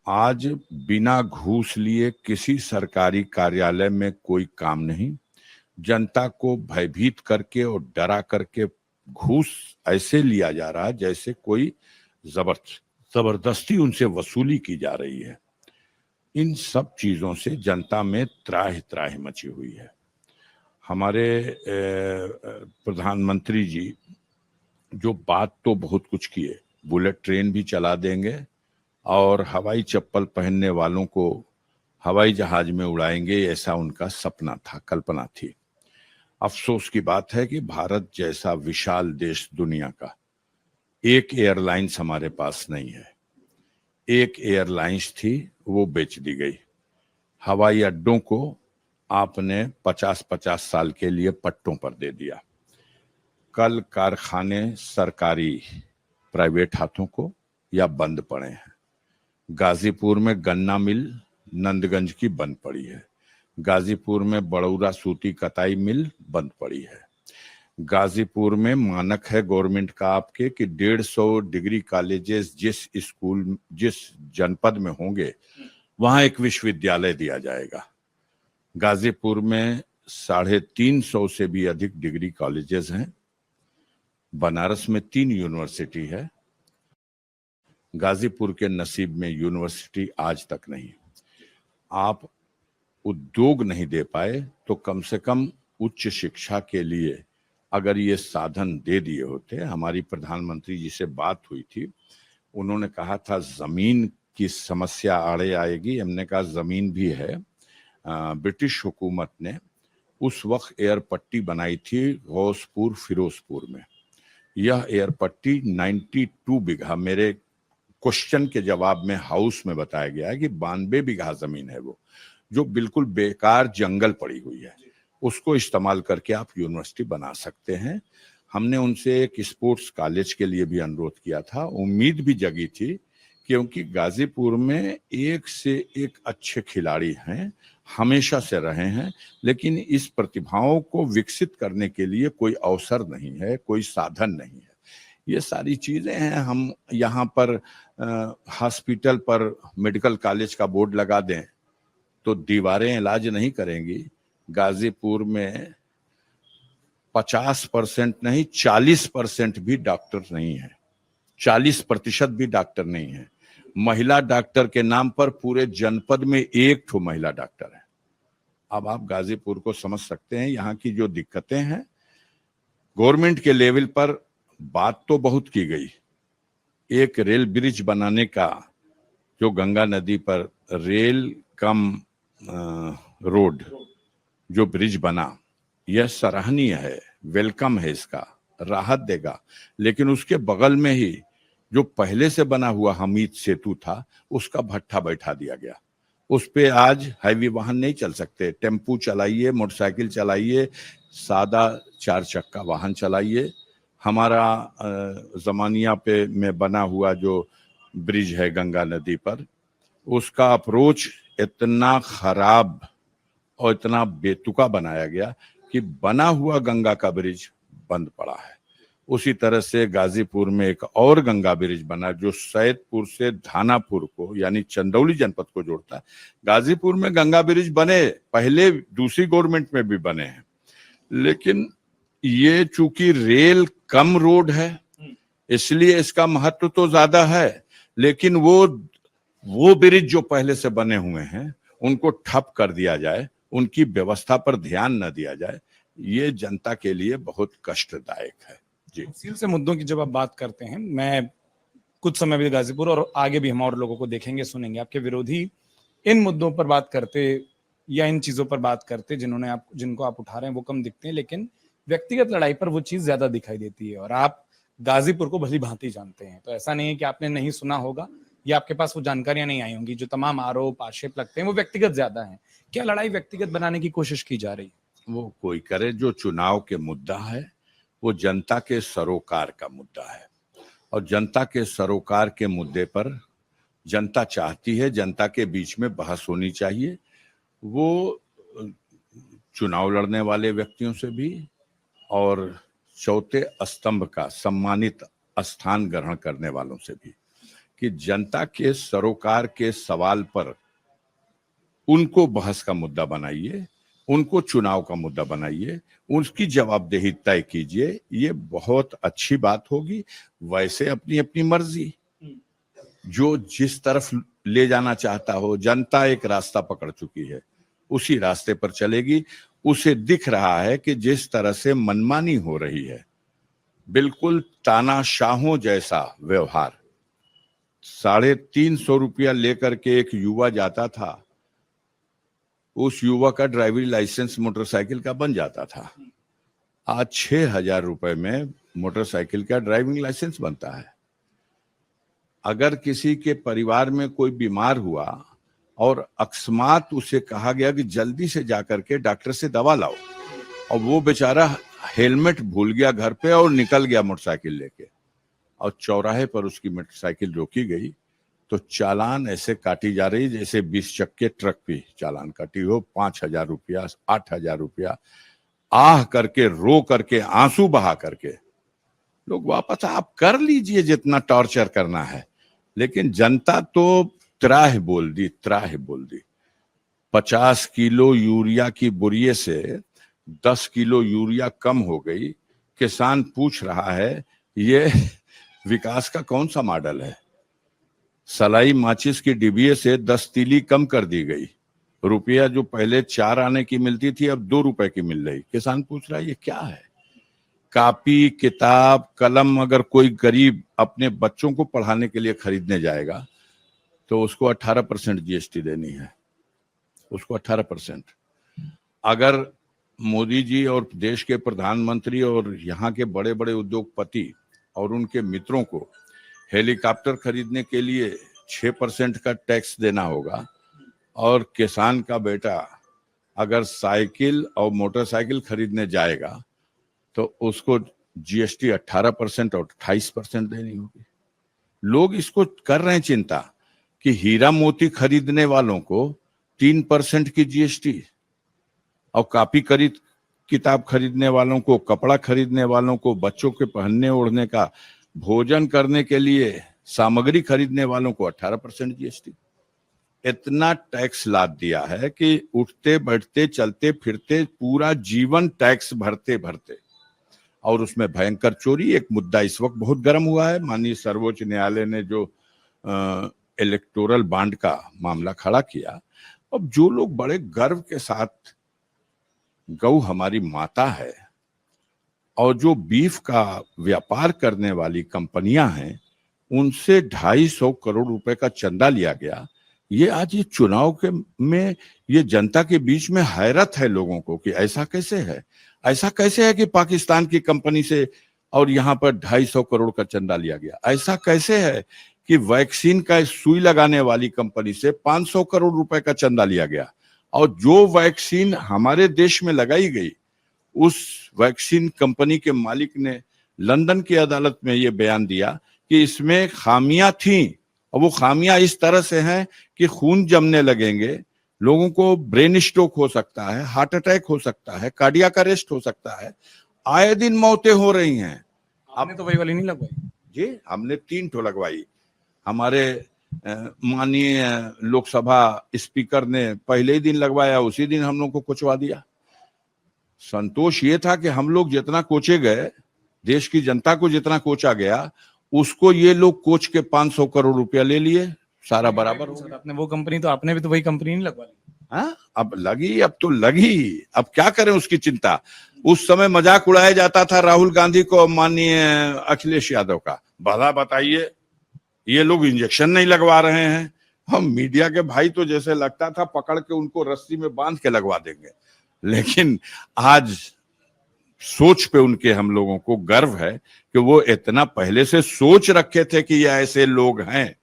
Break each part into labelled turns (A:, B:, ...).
A: आज बिना घूस लिए किसी सरकारी कार्यालय में कोई काम नहीं। जनता को भयभीत करके और डरा करके घूस ऐसे लिया जा रहा है जैसे कोई जबरदस्ती उनसे वसूली की जा रही है। इन सब चीजों से जनता में त्राहि त्राहि मची हुई है। हमारे प्रधानमंत्री जी जो बात तो बहुत कुछ किए, बुलेट ट्रेन भी चला देंगे और हवाई चप्पल पहनने वालों को हवाई जहाज में उड़ाएंगे, ऐसा उनका सपना था, कल्पना थी। अफसोस की बात है कि भारत जैसा विशाल देश दुनिया का, एक एयरलाइंस हमारे पास नहीं है। एक एयरलाइंस थी, वो बेच दी गई। हवाई अड्डों को आपने 50-50 साल के लिए पट्टों पर दे दिया। कल कारखाने सरकारी प्राइवेट हाथों को या बंद पड़े हैं। गाजीपुर में गन्ना मिल नंदगंज की बंद पड़ी है। गाजीपुर में बड़ौरा सूती कताई मिल बंद पड़ी है। गाजीपुर में मानक है गवर्नमेंट का आपके कि 150 डिग्री कॉलेजेस जिस जनपद में होंगे वहां एक विश्वविद्यालय दिया जाएगा। गाजीपुर में 350 से भी अधिक डिग्री कॉलेजेस हैं। बनारस में 3 यूनिवर्सिटी है। गाजीपुर के नसीब में यूनिवर्सिटी आज तक नहीं। आप उद्योग नहीं दे पाए तो कम से कम उच्च शिक्षा के लिए अगर ये साधन दे दिए होते। हमारी प्रधानमंत्री जी से बात हुई थी, उन्होंने कहा था जमीन की समस्या आड़े आएगी। हमने कहा जमीन भी है। ब्रिटिश हुकूमत ने उस वक्त एयर पट्टी बनाई थी गौसपुर फिरोजपुर में। यह एयर पट्टी 92 बीघा, मेरे क्वेश्चन के जवाब में हाउस में बताया गया है कि 92 बीघा जमीन है वो, जो बिल्कुल बेकार जंगल पड़ी हुई है। उसको इस्तेमाल करके आप यूनिवर्सिटी बना सकते हैं। हमने उनसे एक स्पोर्ट्स कॉलेज के लिए भी अनुरोध किया था। उम्मीद भी जगी थी क्योंकि गाजीपुर में एक से एक अच्छे खिलाड़ी हैं, हमेशा से रहे हैं, लेकिन इस प्रतिभाओं को विकसित करने के लिए कोई अवसर नहीं है, कोई साधन नहीं है। ये सारी चीजें हैं। हम यहाँ पर हॉस्पिटल पर मेडिकल कॉलेज का बोर्ड लगा दें तो दीवारें इलाज नहीं करेंगी। गाजीपुर में 50% नहीं 40% भी डॉक्टर नहीं है। 40% भी डॉक्टर नहीं है। महिला डॉक्टर के नाम पर पूरे जनपद में एक ठो महिला डॉक्टर है। अब आप गाजीपुर को समझ सकते हैं यहाँ की जो दिक्कतें हैं। गवर्नमेंट के लेवल पर बात तो बहुत की गई। एक रेल ब्रिज बनाने का, जो गंगा नदी पर रेल कम रोड जो ब्रिज बना, यह सराहनीय है, वेलकम है, इसका राहत देगा। लेकिन उसके बगल में ही जो पहले से बना हुआ हमीद सेतु था, उसका भट्ठा बैठा दिया गया। उस पे आज हैवी वाहन नहीं चल सकते। टेम्पू चलाइए, मोटरसाइकिल चलाइए, सादा 4 चक्का वाहन चलाइए। हमारा जमानिया पे में बना हुआ जो ब्रिज है गंगा नदी पर, उसका अप्रोच इतना खराब और इतना बेतुका बनाया गया कि बना हुआ गंगा का ब्रिज बंद पड़ा है। उसी तरह से गाजीपुर में एक और गंगा ब्रिज बना जो सैदपुर से धानापुर को यानी चंदौली जनपद को जोड़ता है। गाजीपुर में गंगा ब्रिज बने, पहले दूसरी गवर्नमेंट में भी बने हैं, लेकिन ये चूंकि रेल कम रोड है इसलिए इसका महत्व तो ज्यादा है। लेकिन वो ब्रिज जो पहले से बने हुए हैं उनको ठप कर दिया जाए, उनकी व्यवस्था पर ध्यान न दिया जाए, ये जनता के लिए बहुत कष्टदायक है। जी,
B: तहसील से मुद्दों की जब आप बात करते हैं, मैं कुछ समय भी गाजीपुर और आगे भी हम और लोगों को देखेंगे, सुनेंगे। आपके विरोधी इन मुद्दों पर बात करते या इन चीजों पर बात करते जिनको आप उठा रहे हैं वो कम दिखते हैं, लेकिन व्यक्तिगत लड़ाई पर वो चीज ज्यादा दिखाई देती है। और आप गाजीपुर को भली भांति जानते हैं, तो ऐसा नहीं है कि आपने नहीं सुना होगा या आपके पास वो जानकारियां नहीं आई होंगी। जो तमाम आरोप आक्षेप लगते हैं वो व्यक्तिगत ज्यादा है। क्या लड़ाई व्यक्तिगत बनाने की कोशिश की जा रही है?
A: वो कोई करे, जो चुनाव के मुद्दा है वो जनता के सरोकार का मुद्दा है, और जनता के सरोकार के मुद्दे पर जनता चाहती है जनता के बीच में बहस होनी चाहिए। वो चुनाव लड़ने वाले व्यक्तियों से भी और चौथे स्तंभ का सम्मानित स्थान ग्रहण करने वालों से भी। कि जनता के सरोकार के सवाल पर उनको बहस का मुद्दा बनाइए, उनको चुनाव का मुद्दा बनाइए, उसकी जवाबदेही तय कीजिए। ये बहुत अच्छी बात होगी। वैसे अपनी अपनी मर्जी, जो जिस तरफ ले जाना चाहता हो, जनता एक रास्ता पकड़ चुकी है, उसी रास्ते पर चलेगी। उसे दिख रहा है कि जिस तरह से मनमानी हो रही है, बिल्कुल तानाशाहों जैसा व्यवहार। 350 रुपया लेकर के एक युवा जाता था, उस युवा का ड्राइविंग लाइसेंस मोटरसाइकिल का बन जाता था। आज 6,000 रुपए में मोटरसाइकिल का ड्राइविंग लाइसेंस बनता है। अगर किसी के परिवार में कोई बीमार हुआ और अकस्मात उसे कहा गया कि जल्दी से जाकर के डॉक्टर से दवा लाओ, और वो बेचारा हेलमेट भूल गया घर पे और निकल गया मोटरसाइकिल लेके, और चौराहे पर उसकी मोटरसाइकिल रोकी गई, तो चालान ऐसे काटी जा रही जैसे 20 चक्के ट्रक पे चालान काटी हो। 5,000 रुपया, 8,000 रुपया, आह करके, रो करके, आंसू बहा करके लोग वापस। आप कर लीजिए जितना टॉर्चर करना है, लेकिन जनता तो त्राह बोल दी, त्राह बोल दी। 50 किलो यूरिया की बोरिये से 10 किलो यूरिया कम हो गई। किसान पूछ रहा है ये विकास का कौन सा मॉडल है? सलाई माचिस की डिबिये से 10 तीली कम कर दी गई। रुपया जो पहले 4 आने की मिलती थी अब 2 रुपए की मिल रही। किसान पूछ रहा है ये क्या है? कापी, किताब, कलम अगर कोई गरीब अपने बच्चों को पढ़ाने के लिए खरीदने जाएगा तो उसको 18% जीएसटी देनी है, उसको 18%। अगर मोदी जी और देश के प्रधानमंत्री और यहाँ के बड़े बड़े उद्योगपति और उनके मित्रों को हेलीकॉप्टर खरीदने के लिए 6% का टैक्स देना होगा, और किसान का बेटा अगर साइकिल और मोटरसाइकिल खरीदने जाएगा तो उसको जीएसटी 18% और 28% देनी होगी। लोग इसको कर रहे हैं चिंता कि हीरा मोती खरीदने वालों को 3% की जीएसटी, और कापी किताब खरीदने वालों को, कपड़ा खरीदने वालों को, बच्चों के पहनने ओढ़ने का, भोजन करने के लिए सामग्री खरीदने वालों को 18% जीएसटी। इतना टैक्स लाद दिया है कि उठते बैठते चलते फिरते पूरा जीवन टैक्स भरते भरते, और उसमें भयंकर चोरी। एक मुद्दा इस वक्त बहुत गर्म हुआ है। माननीय सर्वोच्च न्यायालय ने जो इलेक्टोरल बॉन्ड का मामला खड़ा किया, अब जो लोग बड़े गर्व के साथ गौ हमारी माता है और जो बीफ का व्यापार करने वाली कंपनियां हैं, उनसे 250 करोड़ रुपए का चंदा लिया गया। ये आज ये चुनाव के में ये जनता के बीच में हैरत है लोगों को कि ऐसा कैसे है, ऐसा कैसे है कि पाकिस्तान की कंपनी से और यहाँ पर 250 करोड़ का चंदा लिया गया। ऐसा कैसे है कि वैक्सीन का सुई लगाने वाली कंपनी से 500 करोड़ रुपए का चंदा लिया गया, और जो वैक्सीन हमारे देश में लगाई गई उस वैक्सीन कंपनी के मालिक ने लंदन की अदालत में यह बयान दिया कि इसमें खामियां थीं, और वो खामियां इस तरह से हैं कि खून जमने लगेंगे, लोगों को ब्रेन स्ट्रोक हो सकता है, हार्ट अटैक हो सकता है, कार्डियक अरेस्ट हो सकता है, आए दिन मौतें हो रही हैं।
B: आपने तो वही वाली नहीं लगवाई?
A: जी, हमने 3 ठो लगवाई। हमारे माननीय लोकसभा स्पीकर ने पहले ही दिन लगवाया, उसी दिन हम लोग को कोचवा दिया। संतोष ये था कि हम लोग जितना कोचे गए, देश की जनता को जितना कोचा गया, उसको ये लोग कोच के 500 करोड़ रुपया ले लिए, सारा बराबर हो गया।
B: आपने वो कंपनी, तो आपने भी तो वही कंपनी नहीं लगवा ली?
A: हाँ, अब लगी, अब तो लगी, अब क्या करें उसकी चिंता। उस समय मजाक उड़ाया जाता था राहुल गांधी को, माननीय अखिलेश यादव का, भला बताइए ये लोग इंजेक्शन नहीं लगवा रहे हैं। हम मीडिया के भाई तो जैसे लगता था पकड़ के उनको रस्सी में बांध के लगवा देंगे, लेकिन आज सोच पे उनके हम लोगों को गर्व है कि वो इतना पहले से सोच रखे थे कि ये ऐसे लोग हैं।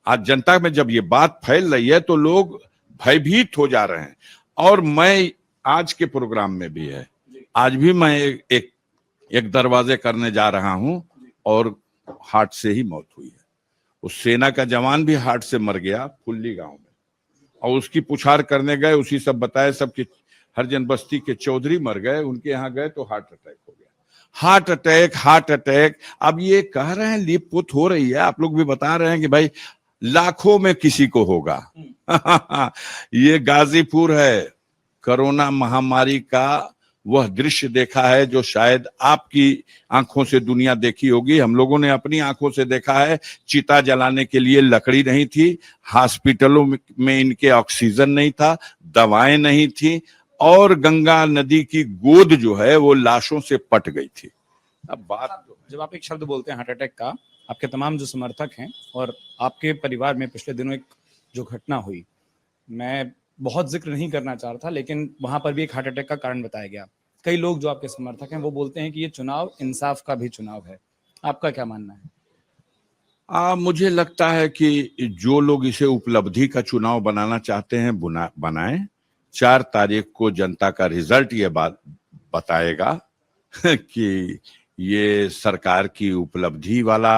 A: आज जनता में जब ये बात फैल रही है तो लोग भयभीत हो जा रहे हैं। और मैं आज के प्रोग्राम में भी है, आज भी मैं एक दरवाजे करने जा रहा हूं और हार्ट से ही मौत हुई है। उस सेना का जवान भी हार्ट से मर गया फुल्ली गांव में, और उसकी पुछार करने गए, उसी सब बताए, सबके हरजन बस्ती के चौधरी मर गए, उनके यहाँ गए तो हार्ट अटैक हो गया। Heart attack, heart attack. अब ये कह रहे हैं लीप पुत हो रही है, आप लोग भी बता रहे हैं कि भाई लाखों में किसी को होगा। ये गाजीपुर है, कोरोना महामारी का वह दृश्य देखा है जो शायद आपकी आंखों से दुनिया देखी होगी, हम लोगों ने अपनी आंखों से देखा है। चिता जलाने के लिए लकड़ी नहीं थी, हॉस्पिटलों में इनके ऑक्सीजन नहीं था, दवाएं नहीं थी, और गंगा नदी की गोद जो है वो लाशों से पट गई थी। अब बात
B: जब आप एक शब्द बोलते हैं हार्ट अटैक का, आपके तमाम जो समर्थक हैं और आपके परिवार में पिछले दिनों एक जो घटना हुई, मैं बहुत जिक्र नहीं करना चाह रहा था, लेकिन वहां पर भी एक हार्ट अटैक का कारण बताया गया। कई लोग जो आपके समर्थक हैं वो बोलते हैं कि ये चुनाव इंसाफ का भी चुनाव है, आपका क्या मानना है?
A: मुझे लगता है कि जो लोग इसे उपलब्धि का चुनाव बनाना चाहते हैं बनाएं। 4 तारीख को जनता का रिजल्ट ये बात बताएगा कि ये सरकार की उपलब्धि वाला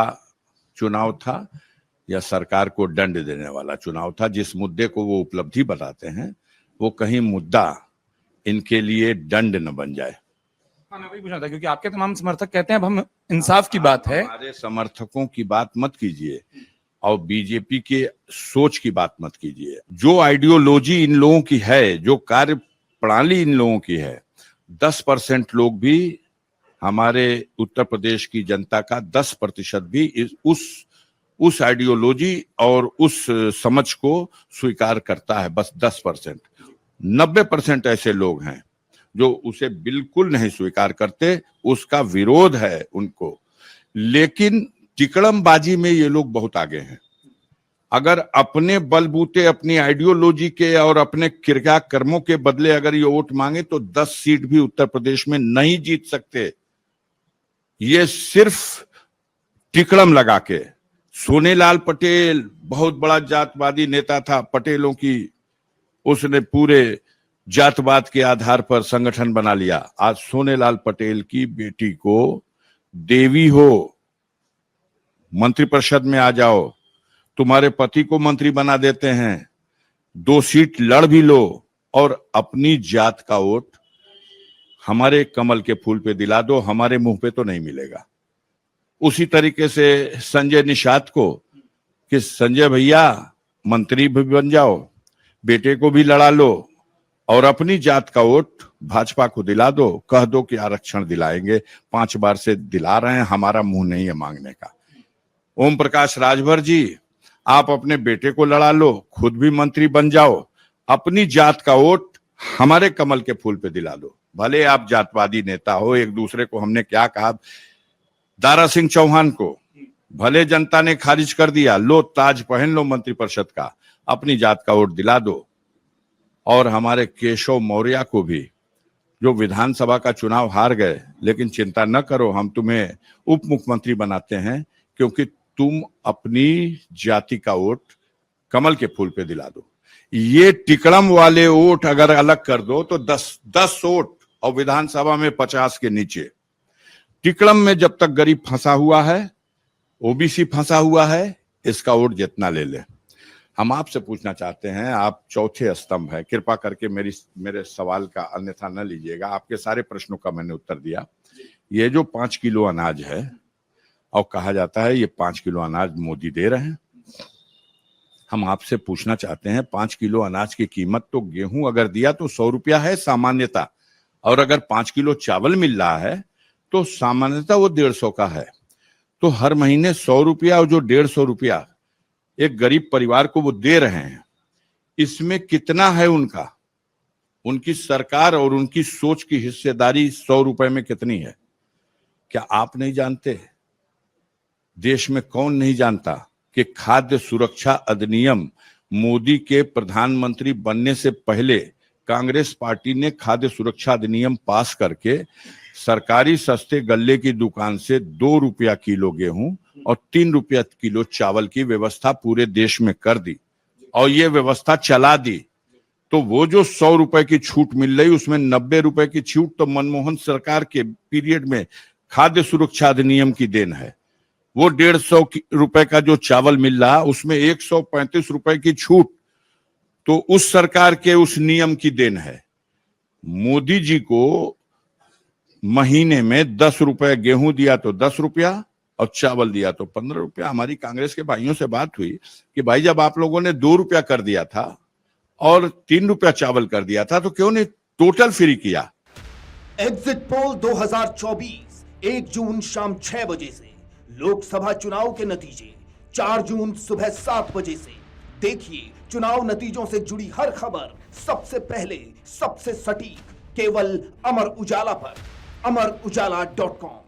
A: चुनाव था या सरकार को दंड देने वाला चुनाव था। जिस मुद्दे को वो उपलब्धि बताते हैं वो कहीं मुद्दा इनके लिए दंड न बन जाए।
B: हाँ, मैं वही पूछना था, क्योंकि आपके तमाम समर्थक कहते हैं अब हम इंसाफ की बात है।
A: हमारे समर्थकों की बात मत कीजिए और बीजेपी के सोच की बात मत कीजिए। जो आइडियोलॉजी इन लोगों की है, जो कार्य प्रणाली इन लोगों की है, 10% लोग भी, हमारे उत्तर प्रदेश की जनता का 10% भी उस आइडियोलॉजी और उस समझ को स्वीकार करता है। बस 10%। 90% ऐसे लोग हैं जो उसे बिल्कुल नहीं स्वीकार करते, उसका विरोध है उनको। लेकिन टिकड़मबाजी में ये लोग बहुत आगे हैं। अगर अपने बलबूते, अपनी आइडियोलॉजी के और अपने क्रिया कर्मों के बदले अगर ये वोट मांगे तो 10 सीट भी उत्तर प्रदेश में नहीं जीत सकते। ये सिर्फ टिकड़म लगा के। सोनेलाल पटेल बहुत बड़ा जातवादी नेता था, पटेलों की, उसने पूरे जातवाद के आधार पर संगठन बना लिया। आज सोनेलाल पटेल की बेटी को देवी हो, मंत्रिपरिषद में आ जाओ, तुम्हारे पति को मंत्री बना देते हैं, 2 सीट लड़ भी लो और अपनी जात का वोट हमारे कमल के फूल पे दिला दो, हमारे मुंह पे तो नहीं मिलेगा। उसी तरीके से संजय निषाद को कि संजय भैया मंत्री भी बन जाओ, बेटे को भी लड़ा लो और अपनी जात का वोट भाजपा को दिला दो, कह दो कि आरक्षण दिलाएंगे, 5 बार से दिला रहे हैं, हमारा मुंह नहीं है मांगने का। ओम प्रकाश राजभर जी, आप अपने बेटे को लड़ा लो, खुद भी मंत्री बन जाओ, अपनी जात का वोट हमारे कमल के फूल पे दिला दो। भले आप जातवादी नेता हो, एक दूसरे को हमने क्या कहा, दारा सिंह चौहान को भले जनता ने खारिज कर दिया, लो ताज पहन लो मंत्रिपरिषद का, अपनी जात का वोट दिला दो। और हमारे केशव मौर्य को भी, जो विधानसभा का चुनाव हार गए, लेकिन चिंता न करो, हम तुम्हें उप मुख्यमंत्री बनाते हैं क्योंकि तुम अपनी जाति का वोट कमल के फूल पे दिला दो। ये टिकड़म वाले वोट अगर अलग कर दो तो 10 वोट और विधानसभा में 50 के नीचे। टिकड़म में जब तक गरीब फंसा हुआ है, ओबीसी फंसा हुआ है, इसका वोट जितना ले ले। हम आपसे पूछना चाहते हैं, आप चौथे स्तंभ है, कृपा करके मेरे सवाल का अन्यथा न लीजिएगा, आपके सारे प्रश्नों का मैंने उत्तर दिया। ये जो 5 किलो अनाज है और कहा जाता है ये 5 किलो अनाज मोदी दे रहे हैं, हम आपसे पूछना चाहते हैं 5 किलो अनाज की कीमत तो गेहूं अगर दिया तो 100 रुपया है सामान्यता, और अगर 5 किलो चावल मिल रहा है तो सामान्यता वो 150 का है। तो हर महीने 100 रुपया और जो 150 रुपया एक गरीब परिवार को वो दे रहे हैं, इसमें कितना है उनकी सरकार और उनकी सोच की हिस्सेदारी 100 रुपए में कितनी है? क्या आप नहीं जानते? देश में कौन नहीं जानता कि खाद्य सुरक्षा अधिनियम मोदी के प्रधानमंत्री बनने से पहले कांग्रेस पार्टी ने खाद्य सुरक्षा अधिनियम पास करके सरकारी सस्ते गल्ले की दुकान से 2 रुपया किलो गेहूं और 3 रुपया किलो चावल की व्यवस्था पूरे देश में कर दी और ये व्यवस्था चला दी। तो वो जो 100 रुपए की छूट मिल रही, उसमें 90 रुपए की छूट तो मनमोहन सरकार के पीरियड में खाद्य सुरक्षा अधिनियम की देन है। वो 150 रुपए का जो चावल मिल रहा, उसमें 135 रुपए की छूट तो उस सरकार के उस नियम की देन है। मोदी जी को महीने में 10 रुपए गेहूं दिया तो 10 रुपया और चावल दिया तो 15 रुपया। हमारी कांग्रेस के भाइयों से बात हुई कि भाई जब आप लोगों ने 2 रुपया कर दिया था और 3 रुपया चावल कर दिया था तो क्यों नहीं टोटल फ्री किया।
C: एग्जिट पोल 2024 1 जून शाम 6 बजे से, लोकसभा चुनाव के नतीजे 4 जून सुबह 7 बजे से। देखिए चुनाव नतीजों से जुड़ी हर खबर सबसे पहले, सबसे सटीक, केवल अमर उजाला पर, amarujala.com।